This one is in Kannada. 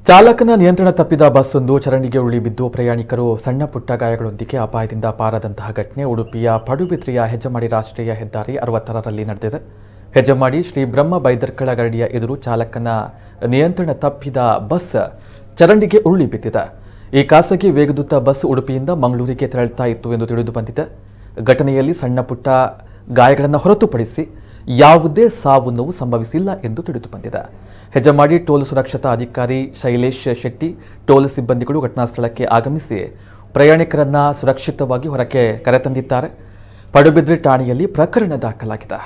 ಚಾಲಕನ ನಿಯಂತ್ರಣ ತಪ್ಪಿದ ಬಸ್ಸೊಂದು ಚರಂಡಿಗೆ ಉರುಳಿ ಬಿದ್ದು ಪ್ರಯಾಣಿಕರು ಸಣ್ಣ ಪುಟ್ಟ ಗಾಯಗಳೊಂದಿಗೆ ಅಪಾಯದಿಂದ ಪಾರಾದಂತಹ ಘಟನೆ ಉಡುಪಿಯ ಪಡುಬಿದ್ರಿಯ ಹೆಜ್ಜಮಾಡಿ ರಾಷ್ಟ್ರೀಯ ಹೆದ್ದಾರಿ 66ರಲ್ಲಿ ನಡೆದಿದೆ. ಹೆಜ್ಜಮಾಡಿ ಶ್ರೀ ಬ್ರಹ್ಮ ಬೈದರ್ಕಳ ಗರಡಿಯ ಎದುರು ಚಾಲಕನ ನಿಯಂತ್ರಣ ತಪ್ಪಿದ ಬಸ್ ಚರಂಡಿಗೆ ಉರುಳಿ ಬಿದ್ದಿದೆ. ಈ ಖಾಸಗಿ ವೇಗದೂತ ಬಸ್ ಉಡುಪಿಯಿಂದ ಮಂಗಳೂರಿಗೆ ತೆರಳುತ್ತಾ ಇತ್ತು ಎಂದು ತಿಳಿದು ಬಂದಿದೆ. ಘಟನೆಯಲ್ಲಿ ಸಣ್ಣ ಪುಟ್ಟ ಗಾಯಗಳನ್ನು ಹೊರತುಪಡಿಸಿ ಯಾವುದೇ ಸಾವು ನೋವು ಸಂಭವಿಸಿಲ್ಲ ಎಂದು ತಿಳಿದು ಬಂದಿದೆ. ಹೆಜ್ಜಮಾಡಿ ಟೋಲ್ ಸುರಕ್ಷತಾ ಅಧಿಕಾರಿ ಶೈಲೇಶ್ ಶೆಟ್ಟಿ, ಟೋಲ್ ಸಿಬ್ಬಂದಿಗಳು ಘಟನಾ ಸ್ಥಳಕ್ಕೆ ಆಗಮಿಸಿ ಪ್ರಯಾಣಿಕರನ್ನ ಸುರಕ್ಷಿತವಾಗಿ ಹೊರಕ್ಕೆ ಕರೆತಂದಿದ್ದಾರೆ. ಪಡುಬಿದ್ರಿ ಠಾಣೆಯಲ್ಲಿ ಪ್ರಕರಣ ದಾಖಲಾಗಿದೆ.